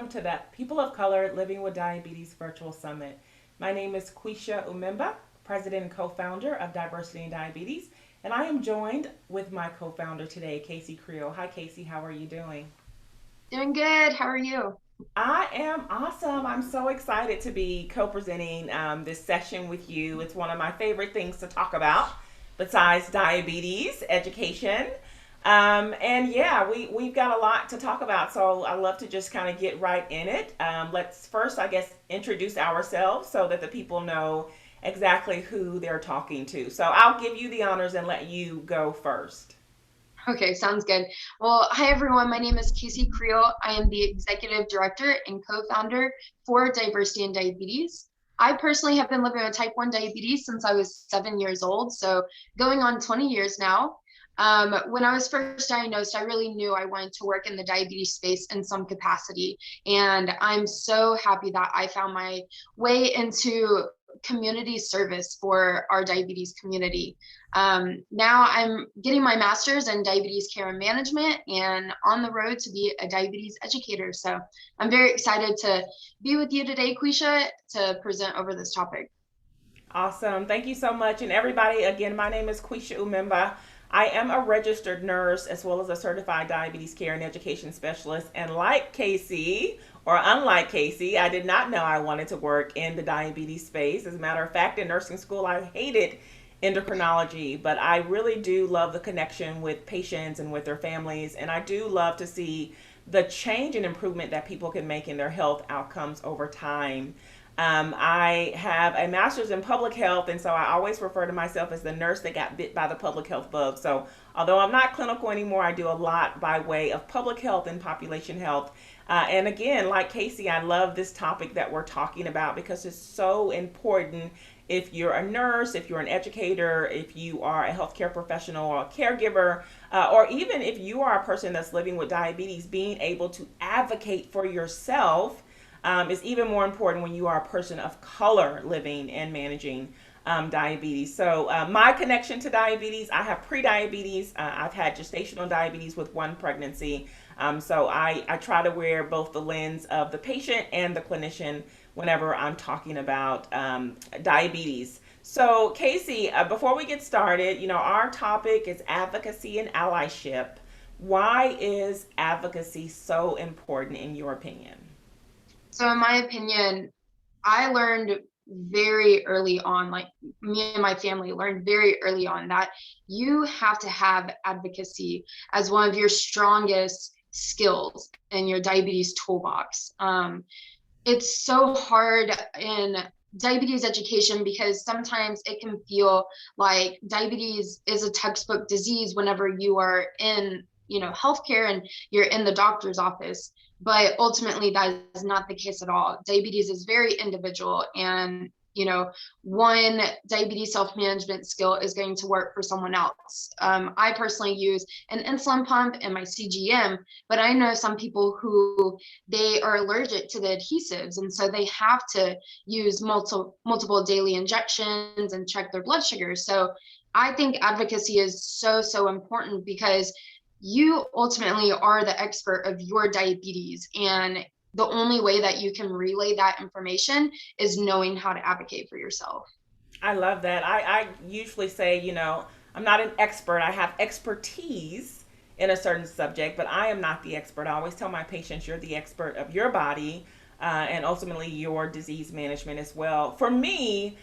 welcome to the People of Color Living with Diabetes Virtual Summit. My name is Quisha Umemba, President and co-founder of Diversity and Diabetes, and I am joined with my co-founder today, Kacey Creel. Hi, Kacey. How are you doing? Doing good. How are you? I am awesome. I'm so excited to be co-presenting this session with you. It's one of my favorite things to talk about, besides diabetes education. And yeah, we've got a lot to talk about, so I love to just kind of get right in it. Let's first, I guess, introduce ourselves so that the people know exactly who they're talking to. So I'll give you the honors and let you go first. Okay, sounds good. Well, hi everyone. My name is Kacey Creel. I am the executive director and co-founder for Diversity and Diabetes. I personally have been living with type 1 diabetes since I was 7 years old, so going on 20 years now. When I was first diagnosed, I really knew I wanted to work in the diabetes space in some capacity. And I'm so happy that I found my way into community service for our diabetes community. Now I'm getting my master's in diabetes care and management and on the road to be a diabetes educator. So I'm very excited to be with you today, Quisha, to present over this topic. Awesome. Thank you so much. And everybody, again, my name is Quisha Umemba. I am a registered nurse as well as a certified diabetes care and education specialist. And like Kacey, or unlike Kacey, I did not know I wanted to work in the diabetes space. As a matter of fact, in nursing school, I hated endocrinology, but I really do love the connection with patients and with their families. And I do love to see the change and improvement that people can make in their health outcomes over time. I have a master's in public health, and so I always refer to myself as the nurse that got bit by the public health bug. So, although I'm not clinical anymore, I do a lot by way of public health and population health. And again, like Kacey, I love this topic that we're talking about because it's so important. If you're a nurse, if you're an educator, if you are a healthcare professional or a caregiver, or even if you are a person that's living with diabetes, being able to advocate for yourself is even more important when you are a person of color living and managing diabetes. So, my connection to diabetes, I have prediabetes. I've had gestational diabetes with one pregnancy. So I try to wear both the lens of the patient and the clinician whenever I'm talking about diabetes. So, Kacey, before we get started, our topic is advocacy and allyship. Why is advocacy so important in your opinion? So, in my opinion, I learned very early on, like me and my family learned very early on, that you have to have advocacy as one of your strongest skills in your diabetes toolbox. It's so hard in diabetes education because sometimes it can feel like diabetes is a textbook disease whenever you are in healthcare and you're in the doctor's office, but ultimately that is not the case at all. Diabetes is very individual, and one diabetes self-management skill is going to work for someone else. I personally use an insulin pump and my CGM, but I know some people who they are allergic to the adhesives, and so they have to use multiple daily injections and check their blood sugar. So I think advocacy is so important because you ultimately are the expert of your diabetes, and the only way that you can relay that information is knowing how to advocate for yourself. I love that. I usually say, I'm not an expert. I have expertise in a certain subject, but I am not the expert. I always tell my patients, you're the expert of your body and ultimately your disease management as well. For me,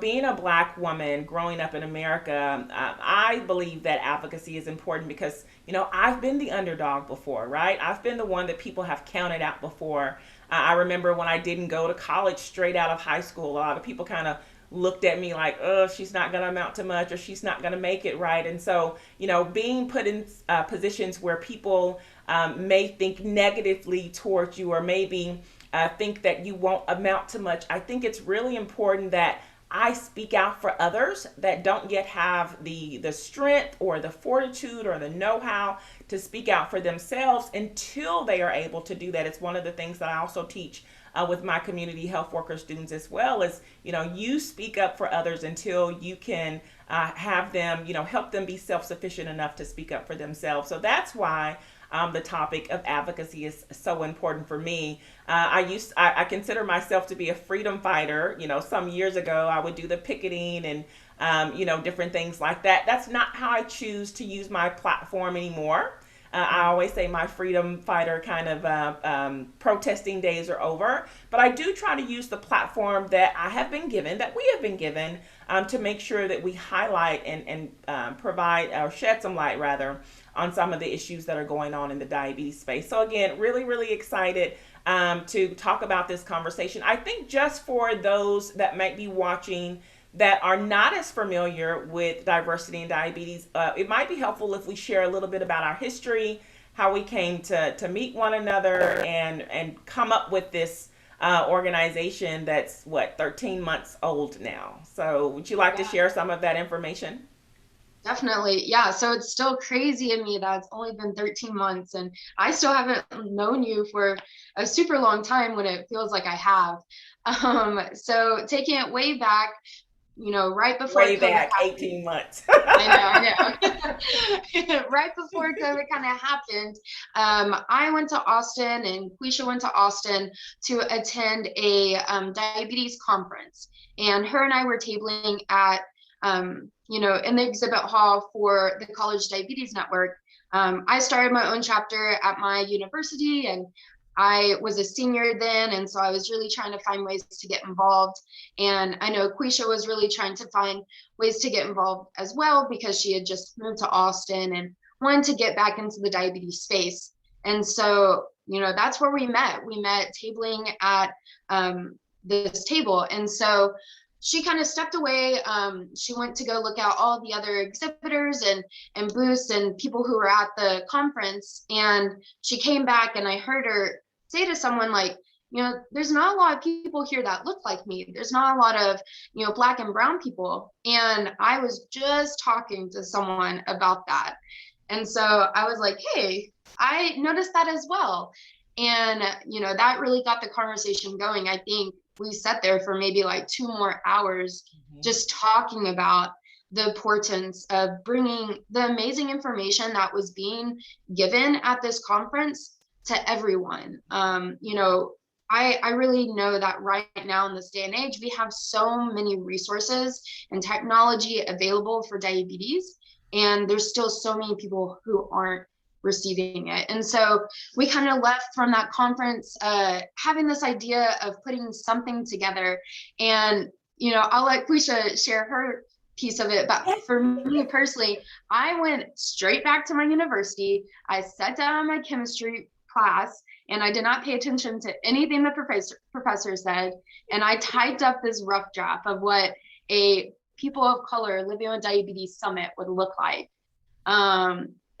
being a Black woman growing up in America, I believe that advocacy is important because, I've been the underdog before, right? I've been the one that people have counted out before. I remember when I didn't go to college straight out of high school, a lot of people kind of looked at me like, oh, she's not going to amount to much or she's not going to make it, right? And so, being put in positions where people may think negatively towards you or maybe think that you won't amount to much, I think it's really important that I speak out for others that don't yet have the strength or the fortitude or the know-how to speak out for themselves until they are able to do that. It's one of the things that I also teach with my community health worker students as well is, you speak up for others until you can have them, help them be self-sufficient enough to speak up for themselves. So that's why the topic of advocacy is so important for me. I consider myself to be a freedom fighter. Some years ago I would do the picketing and different things like that. That's not how I choose to use my platform anymore. I always say my freedom fighter kind of protesting days are over, but I do try to use the platform that I have been given, that we have been given, to make sure that we highlight and provide or shed some light rather on some of the issues that are going on in the diabetes space. So again, really, really excited to talk about this conversation. I think just for those that might be watching that are not as familiar with diversity and diabetes, it might be helpful if we share a little bit about our history, how we came to meet one another and come up with this organization that's 13 months old now. So would you like to share some of that information? Definitely. Yeah. So it's still crazy in me that it's only been 13 months and I still haven't known you for a super long time when it feels like I have. So taking it way back, right before Way COVID back happened. 18 months. I know. Right before COVID kind of happened, I went to Austin and Quisha went to Austin to attend a diabetes conference. And her and I were tabling at, in the exhibit hall for the College Diabetes Network. I started my own chapter at my university and I was a senior then, and so I was really trying to find ways to get involved. And I know Quisha was really trying to find ways to get involved as well because she had just moved to Austin and wanted to get back into the diabetes space. And so, that's where we met. We met tabling at this table. And so she kind of stepped away. She went to go look at all the other exhibitors and booths and people who were at the conference. And she came back and I heard her say to someone like, there's not a lot of people here that look like me. There's not a lot of, Black and brown people. And I was just talking to someone about that. And so I was like, hey, I noticed that as well. And, that really got the conversation going. I think we sat there for maybe like 2 more hours just talking about the importance of bringing the amazing information that was being given at this conference to everyone. I really know that right now in this day and age, we have so many resources and technology available for diabetes, and there's still so many people who aren't receiving it. And so we kind of left from that conference having this idea of putting something together. And, I'll let Quisha share her piece of it. But for me personally, I went straight back to my university. I sat down in my chemistry class and I did not pay attention to anything the professor said. And I typed up this rough draft of what a people of color living with diabetes summit would look like.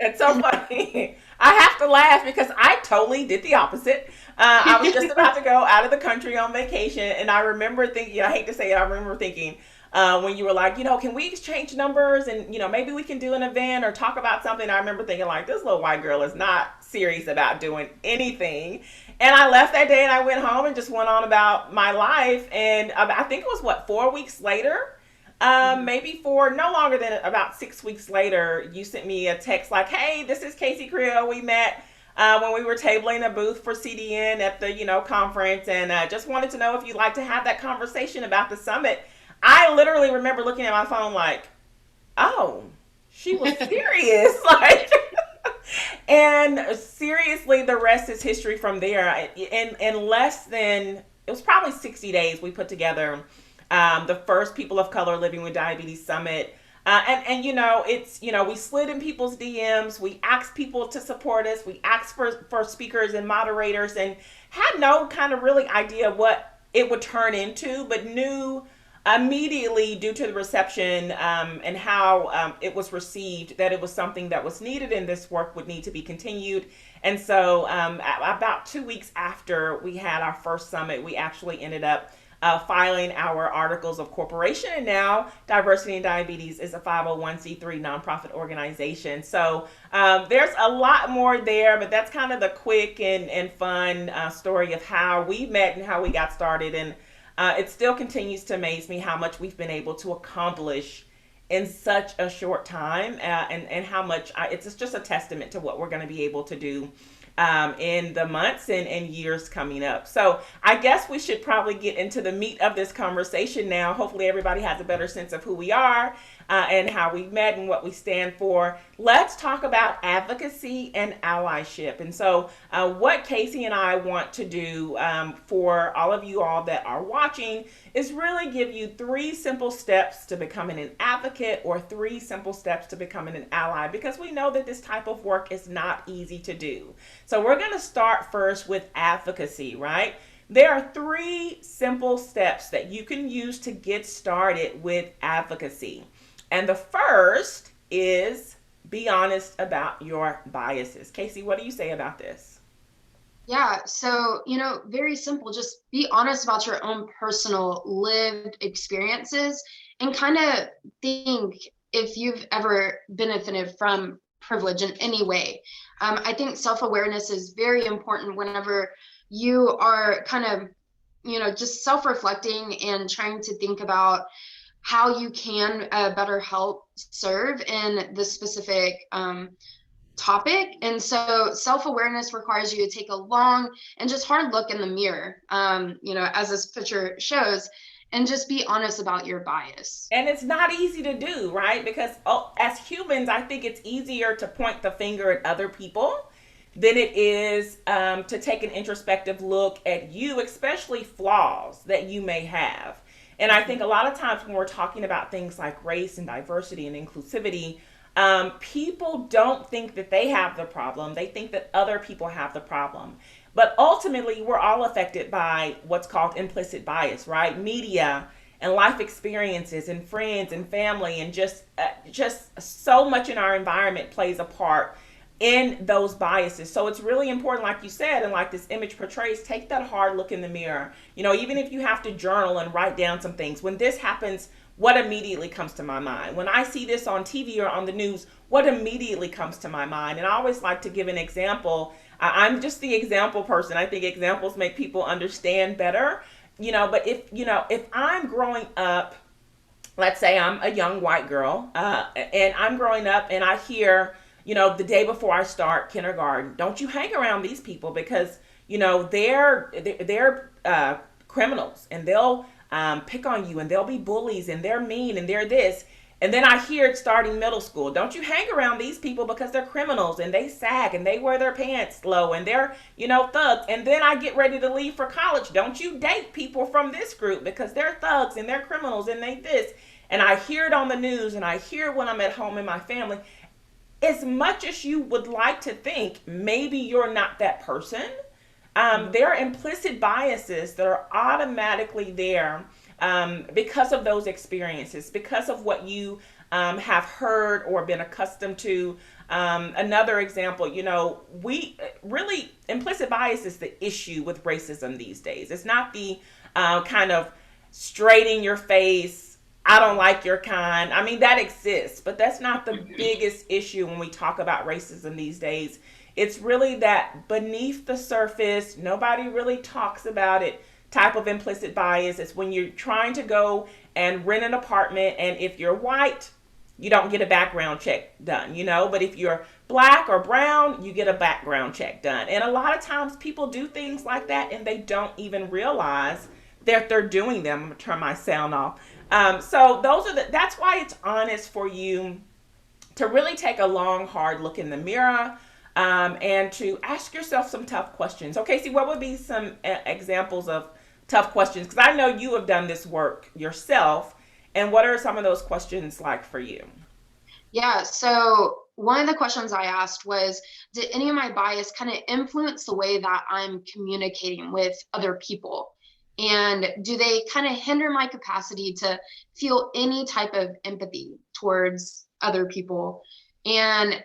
It's so funny. I have to laugh because I totally did the opposite. I was just about to go out of the country on vacation, and I remember thinking, I hate to say it, I remember thinking when you were like, can we exchange numbers and, maybe we can do an event or talk about something. I remember thinking like, this little white girl is not serious about doing anything. And I left that day and I went home and just went on about my life. And I think it was 4 weeks later, maybe no longer than about 6 weeks later, you sent me a text like, hey, this is Kacey Creel. We met when we were tabling a booth for CDN at the, conference. And just wanted to know if you'd like to have that conversation about the summit. I literally remember looking at my phone like, oh, she was serious. Like, and seriously, the rest is history from there. In less than, it was probably 60 days, we put together the first People of Color Living with Diabetes Summit. It's, we slid in people's DMs. We asked people to support us. We asked for speakers and moderators and had no kind of really idea what it would turn into, but knew immediately due to the reception and how it was received that it was something that was needed and this work would need to be continued. And so about 2 weeks after we had our first summit, we actually ended up filing our articles of corporation, and now Diversity and Diabetes is a 501c3 nonprofit organization. So there's a lot more there, but that's kind of the quick and fun story of how we met and how we got started. And it still continues to amaze me how much we've been able to accomplish in such a short time, and how much it's just a testament to what we're going to be able to do in the months and years coming up. So I guess we should probably get into the meat of this conversation now. Hopefully everybody has a better sense of who we are, and how we met and what we stand for. Let's talk about advocacy and allyship. And so what Kacey and I want to do, for all of you all that are watching, is really give you 3 simple steps to becoming an advocate, or 3 simple steps to becoming an ally, because we know that this type of work is not easy to do. So we're going to start first with advocacy, right? There are 3 simple steps that you can use to get started with advocacy. And the first is be honest about your biases. Kacey, what do you say about this? Yeah, so, very simple. Just be honest about your own personal lived experiences, and kind of think if you've ever benefited from privilege in any way. I think self-awareness is very important whenever you are kind of, just self-reflecting and trying to think about how you can better help serve in the specific topic. And so self-awareness requires you to take a long and just hard look in the mirror, as this picture shows, and just be honest about your bias. And it's not easy to do, right? Because as humans, I think it's easier to point the finger at other people than it is to take an introspective look at you, especially flaws that you may have. And I think a lot of times when we're talking about things like race and diversity and inclusivity, people don't think that they have the problem. They think that other people have the problem. But ultimately, we're all affected by what's called implicit bias, right? Media and life experiences and friends and family, and just so much in our environment plays a part in those biases. So it's really important, like you said, and like this image portrays, take that hard look in the mirror. Even if you have to journal and write down some things, when this happens, what immediately comes to my mind? When I see this on TV or on the news, what immediately comes to my mind? And I always like to give an example. I'm just the example person. I think examples make people understand better. But if I'm growing up, let's say I'm a young white girl, and I'm growing up and I hear, the day before I start kindergarten, don't you hang around these people, because they're criminals, and they'll pick on you, and they'll be bullies, and they're mean, and they're this. And then I hear it starting middle school, don't you hang around these people because they're criminals, and they sag, and they wear their pants low, and they're thugs. And then I get ready to leave for college, don't you date people from this group because they're thugs and they're criminals and they this. And I hear it on the news, and I hear it when I'm at home in my family. As much as you would like to think maybe you're not that person, there are implicit biases that are automatically there, because of those experiences, because of what you have heard or been accustomed to. Another example, we really, implicit bias is the issue with racism these days. It's not the kind of straight in your face, I don't like your kind. I mean, that exists, but that's not the biggest issue when we talk about racism these days. It's really that beneath the surface, nobody really talks about it type of implicit bias. It's when you're trying to go and rent an apartment, and if you're white, you don't get a background check done, but if you're black or brown, you get a background check done. And a lot of times people do things like that and they don't even realize that they're doing them. I'm gonna turn my sound off. So that's why it's honest for you to really take a long, hard look in the mirror, and to ask yourself some tough questions. Okay, see, what would be some examples of tough questions? Because I know you have done this work yourself. And what are some of those questions like for you? Yeah, so one of the questions I asked was, did any of my bias kind of influence the way that I'm communicating with other people? And do they kind of hinder my capacity to feel any type of empathy towards other people? And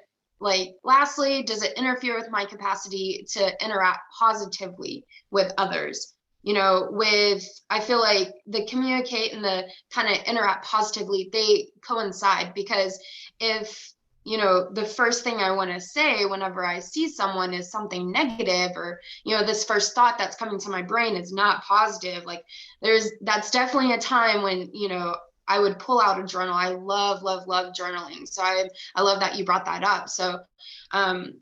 lastly, does it interfere with my capacity to interact positively with others? I feel like the communicate and the kind of interact positively, they coincide, because if the first thing I want to say whenever I see someone is something negative, or this first thought that's coming to my brain is not positive, that's definitely a time when I would pull out a journal. I love journaling. So I love that you brought that up. So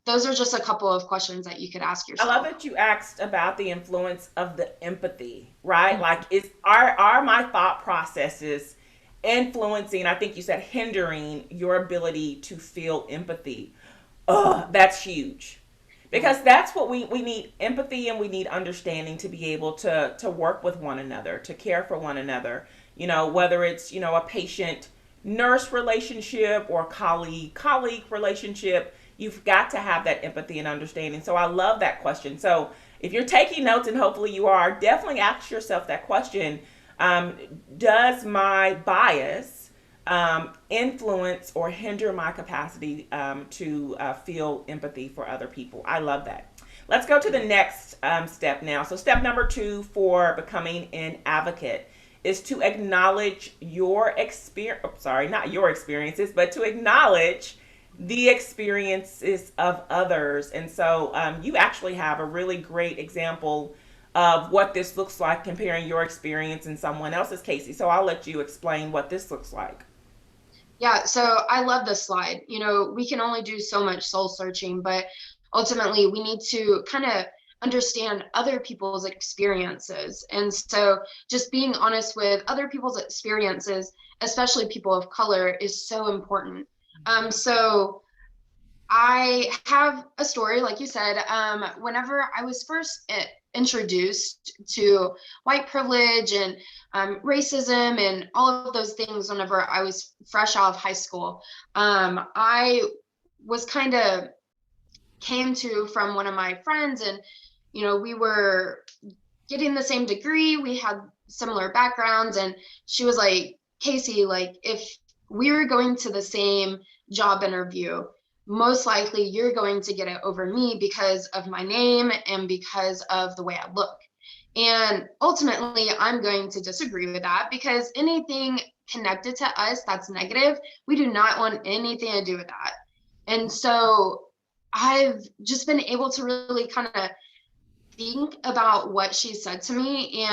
those are just a couple of questions that you could ask I love yourself. that you asked about the influence of the empathy, right? Like, is are my thought processes influencing? I think you said hindering your ability to feel empathy. That's huge, Yeah. because that's what we need: empathy, and we need understanding to be able to work with one another, to care for one another. Whether it's a patient nurse relationship or colleague relationship, you've got to have that empathy and understanding. So I love that question. So if you're taking notes, and hopefully you are, definitely ask yourself that question. um, does my bias influence or hinder my capacity to feel empathy for other people? I love that. Let's go to the next step now. So, step number 2 for becoming an advocate is to acknowledge your experience. Sorry, not your experiences, but to acknowledge the experiences of others. And so, you actually have a really great example of what this looks like, comparing your experience and someone else's, Kacey. So, I'll let you explain what this looks like. Yeah, so I love this slide. We can only do so much soul searching, but ultimately we need to kind of understand other people's experiences. And so just being honest with other people's experiences, especially people of color, is so important. So I have a story, like you said. Whenever I was first introduced to white privilege and racism and all of those things, whenever I was fresh out of high school, I was kind of came to from one of my friends, and we were getting the same degree, we had similar backgrounds, and she was like, Kacey, like, if we were going to the same job interview, most likely you're going to get it over me because of my name and because of the way I look. And ultimately, I'm going to disagree with that, because anything connected to us that's negative, we do not want anything to do with that. And so I've just been able to really kind of think about what she said to me,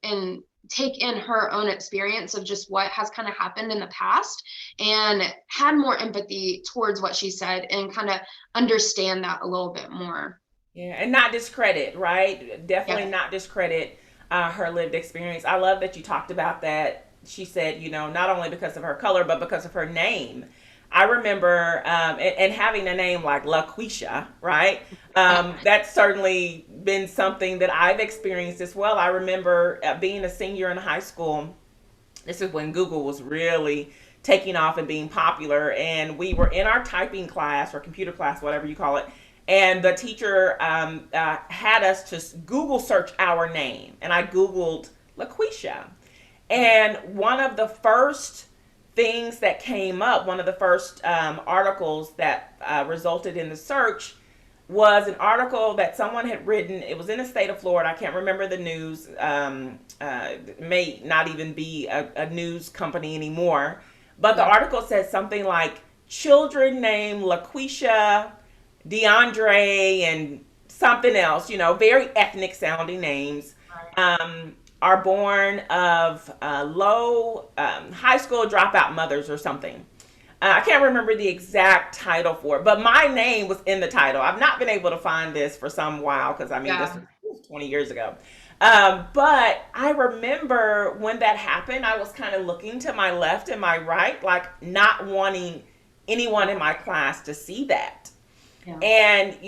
and take in her own experience of just what has kind of happened in the past, and had more empathy towards what she said, and kind of understand that a little bit more. Yeah, and not discredit, right? Definitely Yeah. not discredit her lived experience. I love that you talked about that. She said, not only because of her color, but because of her name. I remember, and having a name like LaQuisha, right? That's certainly been something that I've experienced as well. I remember being a senior in high school. This is when Google was really taking off and being popular, and we were in our typing class or computer class, whatever you call it, and the teacher had us to Google search our name, and I Googled LaQuisha, and one of the first things that came up, one of the first articles that resulted in the search, was an article that someone had written. It was in the state of Florida. I can't remember the news. It may not even be a news company anymore. But the Yeah. article says something like, children named LaQuisha, DeAndre, and something else, very ethnic sounding names, are born of low high school dropout mothers or something. I can't remember the exact title for it, but my name was in the title. I've not been able to find this for some while, because I mean, this Yeah. was 20 years ago. But I remember when that happened, I was kind of looking to my left and my right, like not wanting anyone in my class to see that. Yeah. And,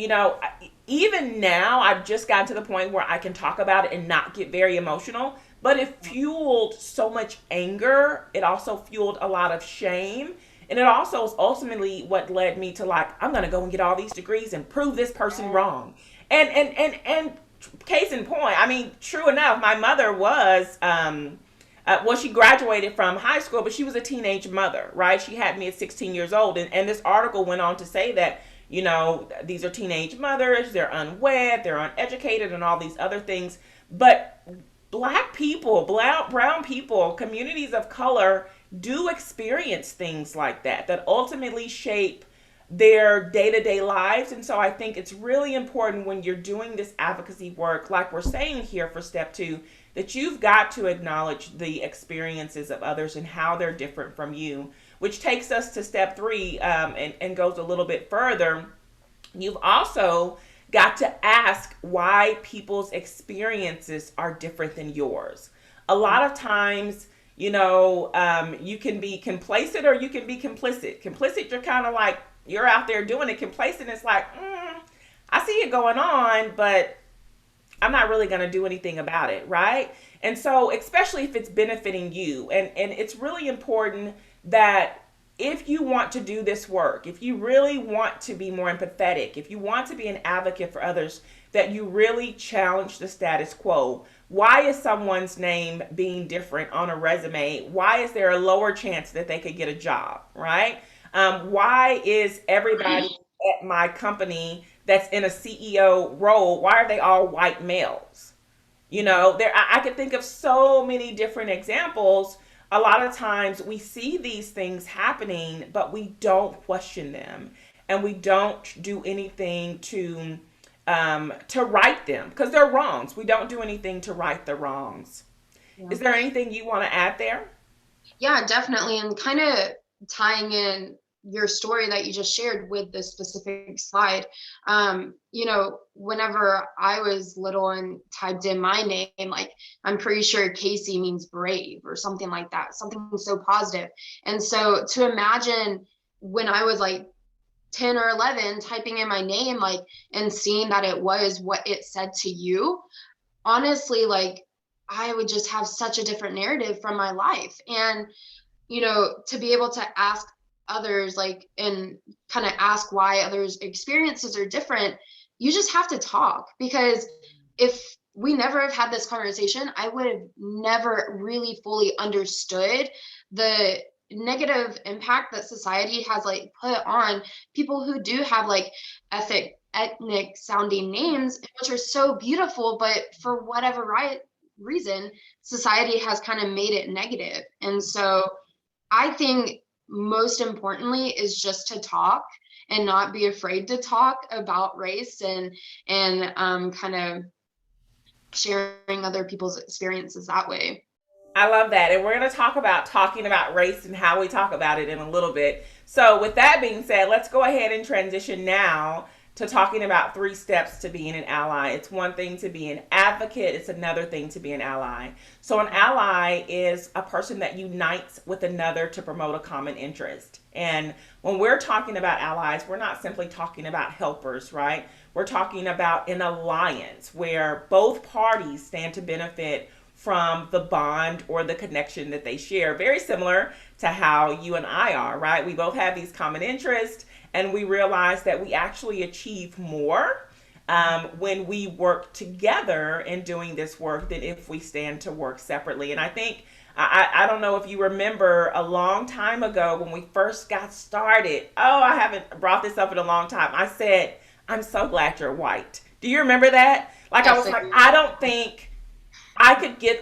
even now, I've just gotten to the point where I can talk about it and not get very emotional, but it fueled so much anger. It also fueled a lot of shame. And it also is ultimately what led me to, like, I'm going to go and get all these degrees and prove this person wrong. And case in point, I mean, true enough, my mother was, well, she graduated from high school, but she was a teenage mother, right? She had me at 16 years old. And this article went on to say that, these are teenage mothers, they're unwed, they're uneducated, and all these other things. But black people, brown people, communities of color do experience things like that, that ultimately shape their day-to-day lives. And so I think it's really important when you're doing this advocacy work, like we're saying here for step 2, that you've got to acknowledge the experiences of others and how they're different from you, which takes us to step three, and goes a little bit further. You've also got to ask why people's experiences are different than yours. A lot of times, you can be complacent or you can be complicit. Complicit, you're kind of like, you're out there doing it. Complacent is like, I see it going on, but I'm not really going to do anything about it, right? And so, especially if it's benefiting you, and it's really important that if you want to do this work, if you really want to be more empathetic, if you want to be an advocate for others, that you really challenge the status quo. Why is someone's name being different on a resume? Why is there a lower chance that they could get a job, right? Why is everybody at my company that's in a CEO role, why are they all white males? I could think of so many different examples. A lot of times we see these things happening, but we don't question them, and we don't do anything to right them because they're wrongs. We don't do anything to right the wrongs. Yeah. Is there anything you want to add there? Yeah, definitely. And kind of tying in your story that you just shared with this specific slide, whenever I was little and typed in my name, like I'm pretty sure Kacey means brave or something like that, something so positive. And so to imagine when I was like 10 or 11 typing in my name, like, and seeing that it was what it said to you, honestly, like I would just have such a different narrative from my life. And to be able to ask others, like, and kind of ask why others' experiences are different, you just have to talk. Because if we never have had this conversation, I would have never really fully understood the negative impact that society has like put on people who do have like ethnic sounding names, which are so beautiful, but for whatever reason, society has kind of made it negative. And so I think most importantly is just to talk and not be afraid to talk about race, and kind of sharing other people's experiences that way. I love that. And we're going to talk about talking about race and how we talk about it in a little bit. So, with that being said, let's go ahead and transition now to talking about 3 steps to being an ally. It's one thing to be an advocate, it's another thing to be an ally. So, an ally is a person that unites with another to promote a common interest. And when we're talking about allies, we're not simply talking about helpers, right? We're talking about an alliance where both parties stand to benefit from the bond or the connection that they share. Very similar to how you and I are, right? We both have these common interests, and we realize that we actually achieve more when we work together in doing this work than if we stand to work separately. And I think, I don't know if you remember a long time ago when we first got started. Oh, I haven't brought this up in a long time. I said, I'm so glad you're white. Do you remember that? Like, yes, I was like, I don't think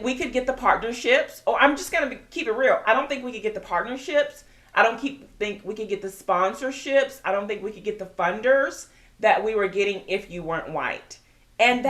we could get the partnerships, or I'm just going to keep it real. I don't think we could get the partnerships. I don't think we could get the sponsorships. I don't think we could get the funders that we were getting if you weren't white. And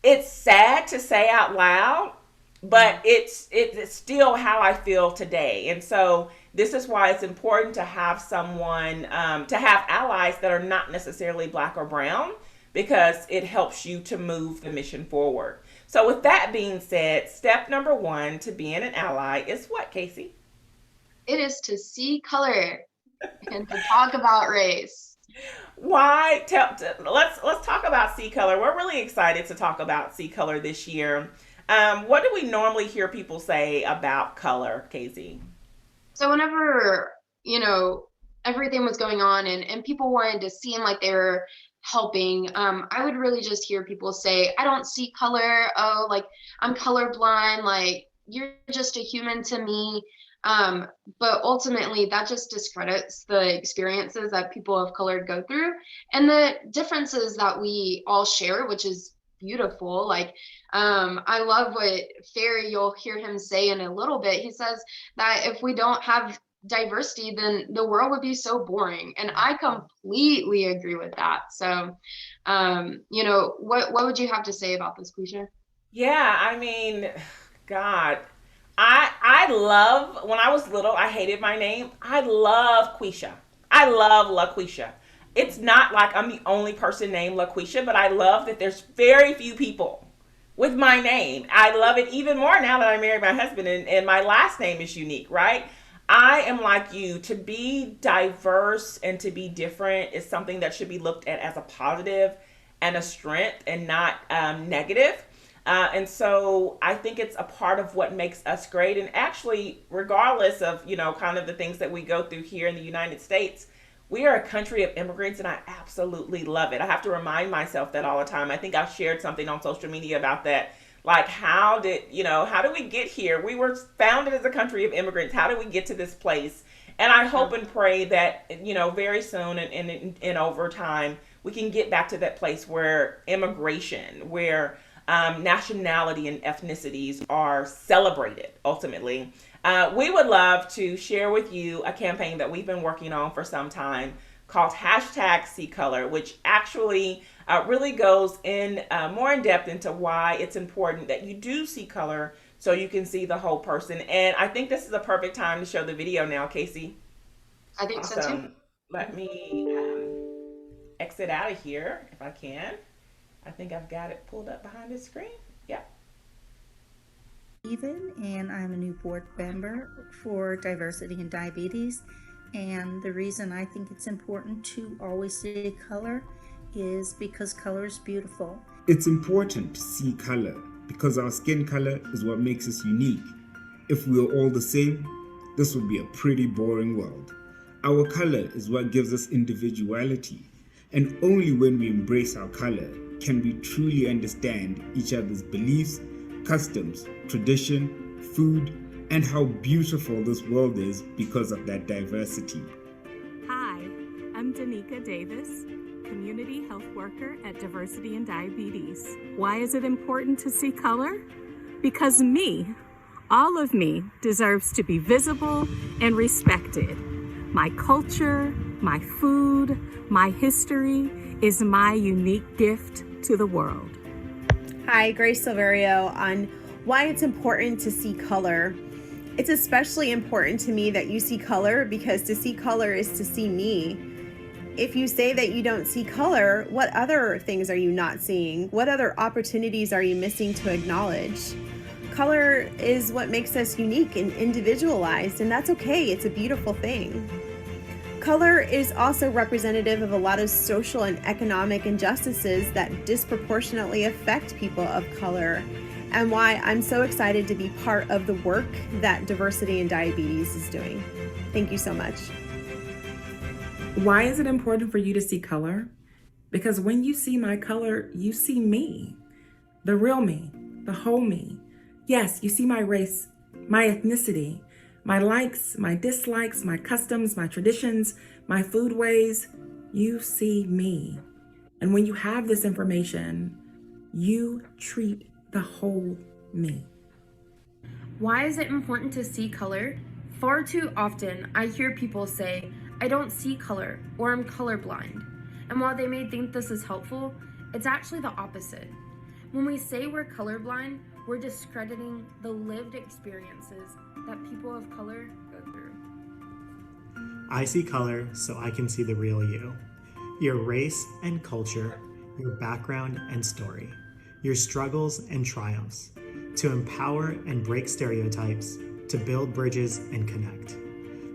it's sad to say out loud, but it's still how I feel today. And so this is why it's important to have someone, to have allies that are not necessarily black or brown, because it helps you to move the mission forward. So with that being said, step number 1 to being an ally is what, Kacey? It is to see color and to talk about race. Why? Let's talk about see color. We're really excited to talk about see color this year. What do we normally hear people say about color, Kacey? So whenever, everything was going on and people wanted to seem like they were helping, I would really just hear people say, I don't see color. Oh, like I'm colorblind. Like you're just a human to me. But ultimately that just discredits the experiences that people of color go through and the differences that we all share, which is beautiful. Like, I love what Ferry, you'll hear him say in a little bit. He says that if we don't have diversity, then the world would be so boring. And I completely agree with that. So, what would you have to say about this, Quisha? Yeah, I mean, God, I love when I was little. I hated my name. I love Quisha. I love LaQuisha. It's not like I'm the only person named LaQuisha, but I love that there's very few people with my name. I love it even more now that I married my husband and my last name is unique, right? I am like you. To be diverse and to be different is something that should be looked at as a positive and a strength and not negative. And so I think it's a part of what makes us great. And actually, regardless of, kind of the things that we go through here in the United States, we are a country of immigrants and I absolutely love it. I have to remind myself that all the time. I think I shared something on social media about that. Like, how did we get here? We were founded as a country of immigrants. How did we get to this place? And I hope and pray that, very soon and over time, we can get back to that place where immigration, where nationality and ethnicities are celebrated ultimately. We would love to share with you a campaign that we've been working on for some time called hashtag See Color, which actually really goes in more in depth into why it's important that you do see color so you can see the whole person. And I think this is a perfect time to show the video now, Kacey. I think so too. Awesome. Let me exit out of here if I can. I think I've got it pulled up behind the screen. Yep. Steven, and I'm a new board member for Diversity and Diabetes. And the reason I think it's important to always see color is because color is beautiful. It's important to see color because our skin color is what makes us unique. If we were all the same, this would be a pretty boring world. Our color is what gives us individuality, and only when we embrace our color can we truly understand each other's beliefs, customs, tradition, food, and how beautiful this world is because of that diversity. Hi, I'm Danica Davis, Community Health Worker at Diversity and Diabetes. Why is it important to see color? Because me, all of me, deserves to be visible and respected. My culture, my food, my history is my unique gift to the world. Hi, Grace Silverio on why it's important to see color. It's especially important to me that you see color because to see color is to see me. If you say that you don't see color, what other things are you not seeing? What other opportunities are you missing to acknowledge? Color is what makes us unique and individualized, and that's okay. It's a beautiful thing. Color is also representative of a lot of social and economic injustices that disproportionately affect people of color, and why I'm so excited to be part of the work that Diversity and Diabetes is doing. Thank you so much. Why is it important for you to see color? Because when you see my color, you see me, the real me, the whole me. Yes, you see my race, my ethnicity, my likes, my dislikes, my customs, my traditions, my food ways. You see me. And when you have this information, you treat the whole me. Why is it important to see color? Far too often, I hear people say, I don't see color, or I'm colorblind. And while they may think this is helpful, it's actually the opposite. When we say we're colorblind, we're discrediting the lived experiences that people of color go through. I see color so I can see the real you. Your race and culture, your background and story, your struggles and triumphs, to empower and break stereotypes, to build bridges and connect.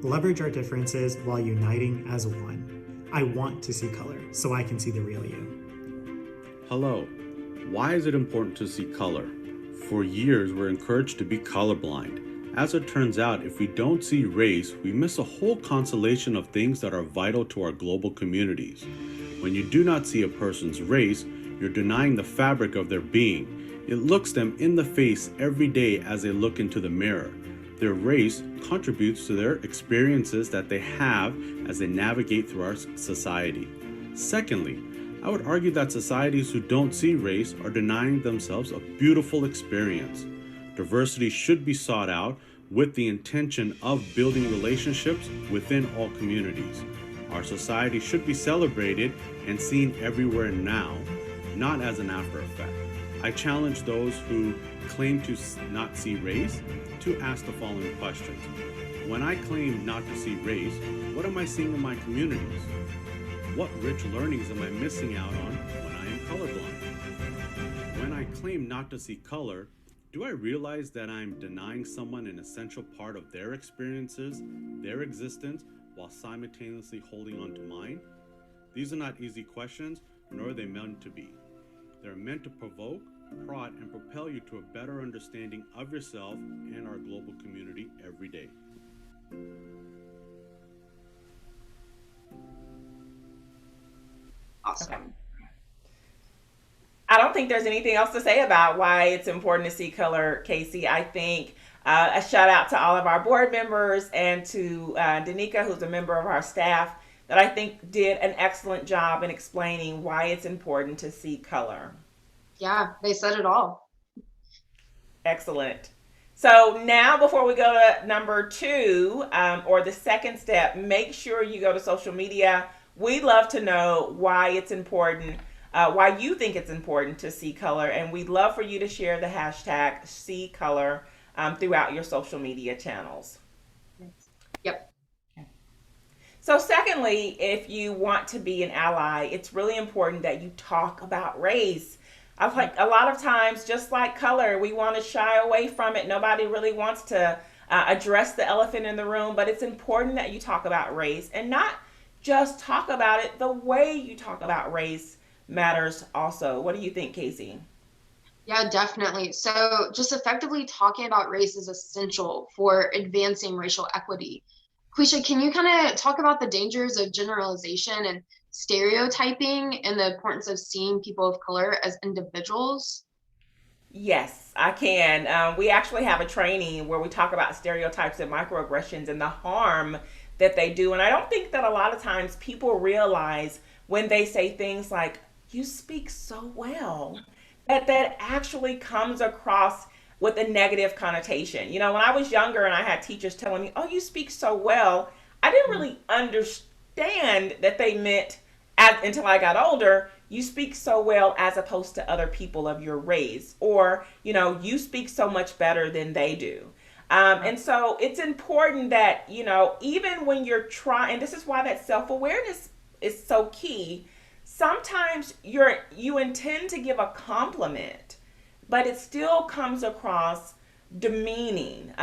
Leverage our differences while uniting as one. I want to see color so I can see the real you. Hello. Why is it important to see color? For years, we're encouraged to be colorblind. As it turns out, if we don't see race, we miss a whole constellation of things that are vital to our global communities. When you do not see a person's race, you're denying the fabric of their being. It looks them in the face every day as they look into the mirror. Their race contributes to their experiences that they have as they navigate through our society. Secondly, I would argue that societies who don't see race are denying themselves a beautiful experience. Diversity should be sought out with the intention of building relationships within all communities. Our society should be celebrated and seen everywhere now, not as an after effect. I challenge those who claim to not see race to ask the following questions. When I claim not to see race, what am I seeing in my communities? What rich learnings am I missing out on when I am colorblind? When I claim not to see color, do I realize that I'm denying someone an essential part of their experiences, their existence, while simultaneously holding on to mine? These are not easy questions, nor are they meant to be. They're meant to provoke, prod, and propel you to a better understanding of yourself and our global community every day. Awesome. I don't think there's anything else to say about why it's important to see color, Kacey. I think a shout out to all of our board members and to Danica, who's a member of our staff, that I think did an excellent job in explaining why it's important to see color. Yeah, they said it all. Excellent. So now, before we go to number 2, or the second step, make sure you go to social media. We'd love to know why it's important, why you think it's important to see color, and we'd love for you to share the hashtag #SeeColor throughout your social media channels. Yep. So secondly, if you want to be an ally, it's really important that you talk about race. I like a lot of times, just like color, we want to shy away from it. Nobody really wants to address the elephant in the room, but it's important that you talk about race, and not just talk about it. The way you talk about race matters also. What do you think, Kacey? Yeah, definitely. So just effectively talking about race is essential for advancing racial equity. Quisha, can you kind of talk about the dangers of generalization and stereotyping and the importance of seeing people of color as individuals? Yes, I can. We actually have a training where we talk about stereotypes and microaggressions and the harm that they do. And I don't think that a lot of times people realize when they say things like, "You speak so well," that actually comes across with a negative connotation. You know, when I was younger and I had teachers telling me, "Oh, you speak so well," I didn't really understand that they meant, until I got older, you speak so well as opposed to other people of your race, or, you know, you speak so much better than they do. And so it's important that, you know, even when you're trying, and this is why that self-awareness is so key, sometimes you intend to give a compliment, but it still comes across demeaning.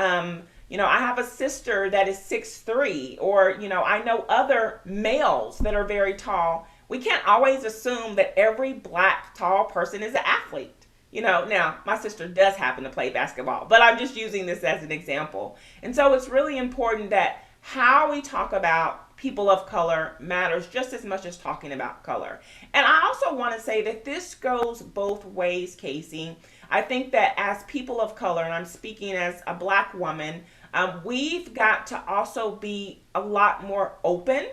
You know, I have a sister that is 6'3", or, you know, I know other males that are very tall. We can't always assume that every black tall person is an athlete. You know, now my sister does happen to play basketball, but I'm just using this as an example. And so it's really important that how we talk about people of color matters just as much as talking about color. And I also want to say that this goes both ways, Kacey. I think that as people of color, and I'm speaking as a black woman, we've got to also be a lot more open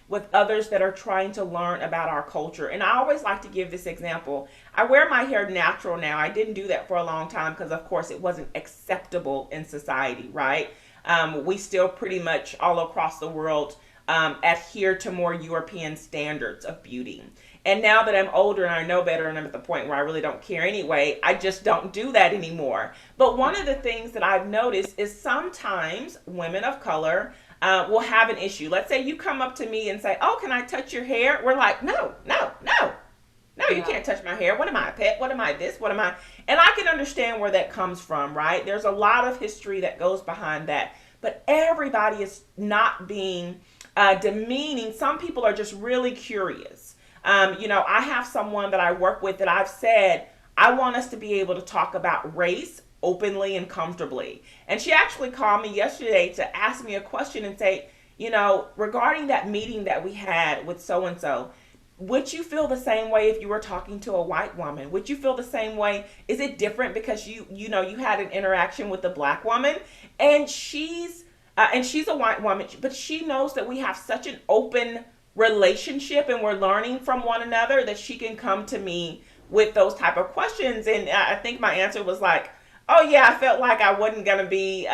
with others that are trying to learn about our culture. And I always like to give this example. I wear my hair natural now. I didn't do that for a long time because, of course, it wasn't acceptable in society, right? We still pretty much all across the world adhere to more European standards of beauty. And now that I'm older and I know better and I'm at the point where I really don't care anyway, I just don't do that anymore. But one of the things that I've noticed is sometimes women of color will have an issue. Let's say you come up to me and say, "Oh, can I touch your hair?" We're like, no, you can't touch my hair. What am I, a pet? What am I, this? What am I? And I can understand where that comes from, right? There's a lot of history that goes behind that. But everybody is not being demeaning. Some people are just really curious. You know, I have someone that I work with that I've said, I want us to be able to talk about race openly and comfortably. And she actually called me yesterday to ask me a question and say, you know, regarding that meeting that we had with so-and-so, would you feel the same way if you were talking to a white woman? Would you feel the same way? Is it different because you had an interaction with a black woman? And she's a white woman, but she knows that we have such an open relationship and we're learning from one another that she can come to me with those type of questions. And I think my answer was like, oh yeah, I felt like I wasn't going to be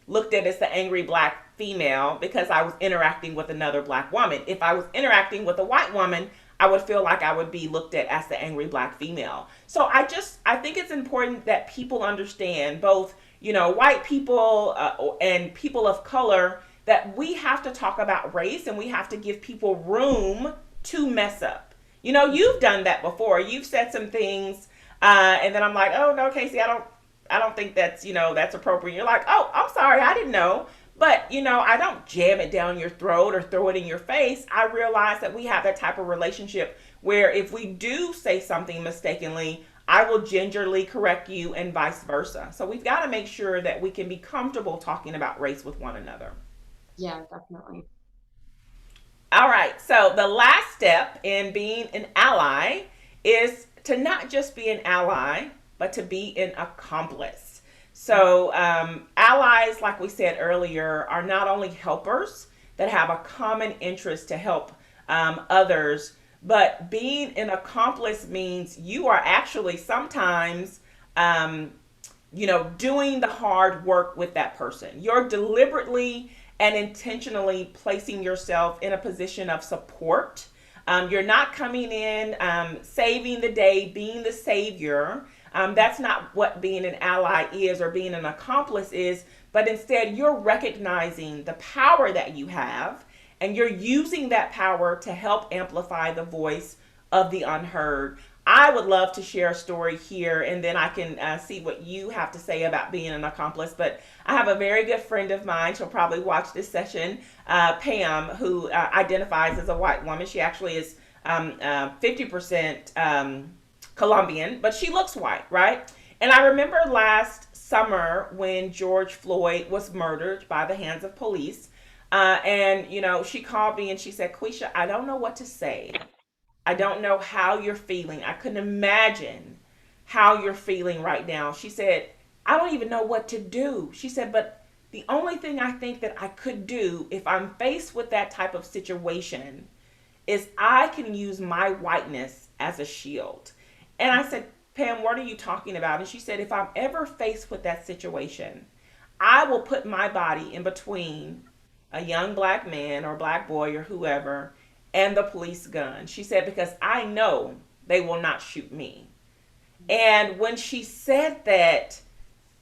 looked at as the angry black female because I was interacting with another black woman. If I was interacting with a white woman, I would feel like I would be looked at as the angry black female. So I think it's important that people understand, both, white people and people of color, that we have to talk about race and we have to give people room to mess up. You've done that before. You've said some things, and then I'm like, oh no, Kacey, I don't think that's that's appropriate. You're like, oh, I'm sorry, I didn't know. But I don't jam it down your throat or throw it in your face. I realize that we have that type of relationship where if we do say something mistakenly, I will gingerly correct you and vice versa. So we've got to make sure that we can be comfortable talking about race with one another. Yeah, definitely. All right. So the last step in being an ally is to not just be an ally, but to be an accomplice. So allies, like we said earlier, are not only helpers that have a common interest to help others, but being an accomplice means you are actually sometimes, doing the hard work with that person. You're deliberately and intentionally placing yourself in a position of support. You're not coming in, saving the day, being the savior. That's not what being an ally is or being an accomplice is, but instead you're recognizing the power that you have and you're using that power to help amplify the voice of the unheard. I would love to share a story here and then I can see what you have to say about being an accomplice, but I have a very good friend of mine, she'll probably watch this session, Pam, who identifies as a white woman. She actually is 50% Colombian, but she looks white, right? And I remember last summer when George Floyd was murdered by the hands of police, and she called me and she said, Quisha, I don't know what to say. I don't know how you're feeling. I couldn't imagine how you're feeling right now. She said, I don't even know what to do. She said, but the only thing I think that I could do if I'm faced with that type of situation is I can use my whiteness as a shield. And I said, Pam, what are you talking about? And she said, if I'm ever faced with that situation, I will put my body in between a young black man or black boy or whoever and the police gun. She said, because I know they will not shoot me. And when she said that,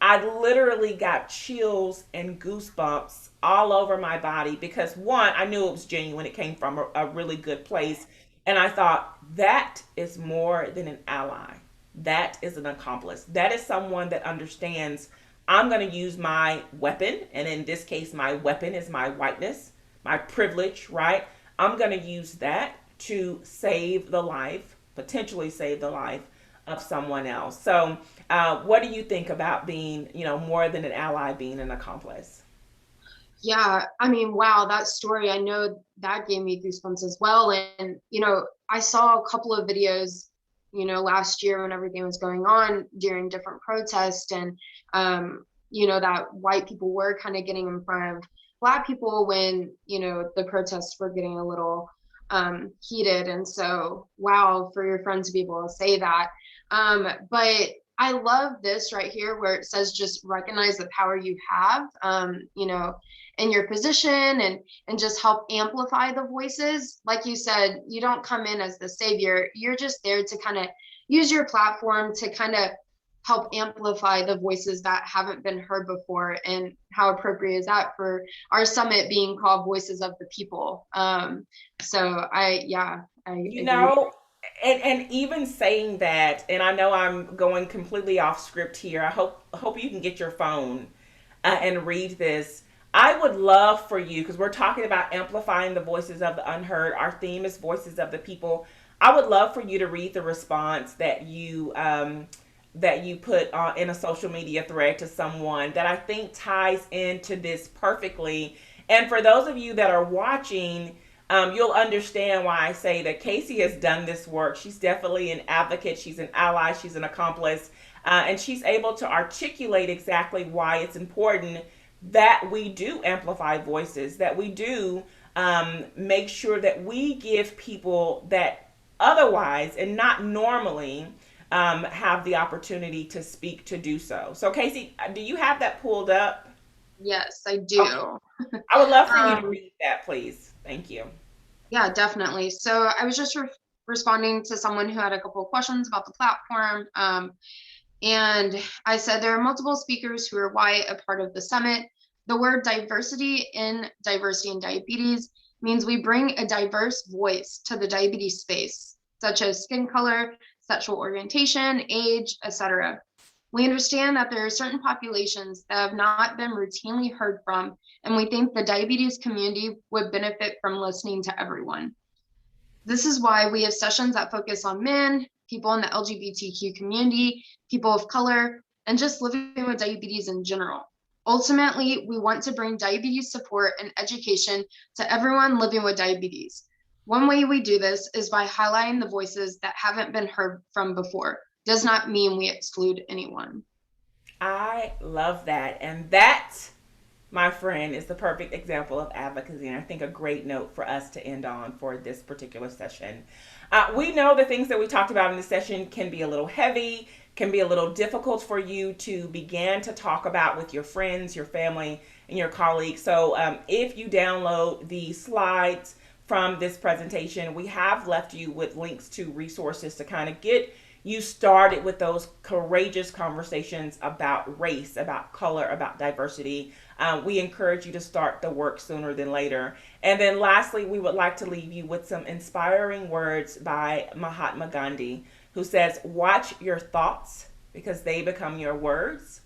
I literally got chills and goosebumps all over my body because one, I knew it was genuine. It came from a really good place. And I thought, that is more than an ally. That is an accomplice. That is someone that understands I'm going to use my weapon. And in this case, my weapon is my whiteness, my privilege, right? I'm going to use that to save the life, potentially save the life of someone else. So what do you think about being, more than an ally, being an accomplice? Yeah, I mean, wow, that story, I know that gave me goosebumps as well. And, I saw a couple of videos, last year when everything was going on during different protests and, that white people were kind of getting in front of Black people when, the protests were getting a little heated. And so, wow, for your friend to be able to say that. But I love this right here where it says just recognize the power you have, in your position and just help amplify the voices. Like you said, you don't come in as the savior. You're just there to kind of use your platform to kind of help amplify the voices that haven't been heard before. And how appropriate is that for our summit being called Voices of the People? So I And even saying that, and I know I'm going completely off script here. I hope you can get your phone and read this. I would love for you, because we're talking about amplifying the voices of the unheard. Our theme is Voices of the People. I would love for you to read the response that you put in a social media thread to someone that I think ties into this perfectly. And for those of you that are watching, you'll understand why I say that Kacey has done this work. She's definitely an advocate. She's an ally. She's an accomplice. And she's able to articulate exactly why it's important that we do amplify voices, that we do make sure that we give people that otherwise and not normally have the opportunity to speak to do so. So Kacey, do you have that pulled up? Yes, I do. Okay. I would love for you to read that, please. Thank you. Yeah, definitely. So I was just responding to someone who had a couple of questions about the platform. And I said there are multiple speakers who are white a part of the summit. The word diversity in diversity and diabetes means we bring a diverse voice to the diabetes space, such as skin color, sexual orientation, age, etc. We understand that there are certain populations that have not been routinely heard from, and we think the diabetes community would benefit from listening to everyone. This is why we have sessions that focus on men, people in the LGBTQ community, people of color, and just living with diabetes in general. Ultimately, we want to bring diabetes support and education to everyone living with diabetes. One way we do this is by highlighting the voices that haven't been heard from before. Does not mean we exclude anyone. I love that. And that, my friend, is the perfect example of advocacy, and I think a great note for us to end on for this particular session. We know the things that we talked about in this session can be a little heavy, can be a little difficult for you to begin to talk about with your friends, your family, and your colleagues. So if you download the slides from this presentation, we have left you with links to resources to kind of get you started with those courageous conversations about race, about color, about diversity. We encourage you to start the work sooner than later. And then lastly, we would like to leave you with some inspiring words by Mahatma Gandhi, who says, watch your thoughts because they become your words.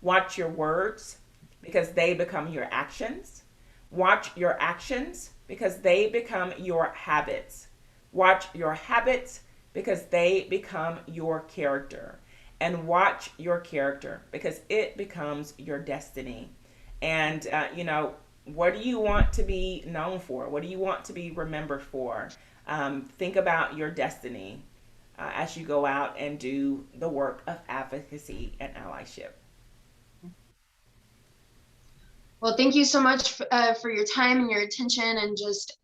Watch your words because they become your actions. Watch your actions because they become your habits. Watch your habits because they become your character. And watch your character because it becomes your destiny. And, what do you want to be known for? What do you want to be remembered for? Think about your destiny as you go out and do the work of advocacy and allyship. Well, thank you so much for your time and your attention, and just,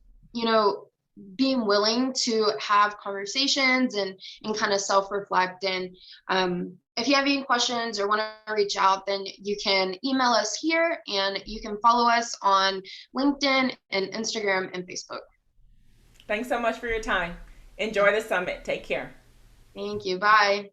being willing to have conversations and kind of self-reflect. And if you have any questions or want to reach out, then you can email us here, and you can follow us on LinkedIn and Instagram and Facebook. Thanks so much for your time. Enjoy the summit. Take care. Thank you. Bye.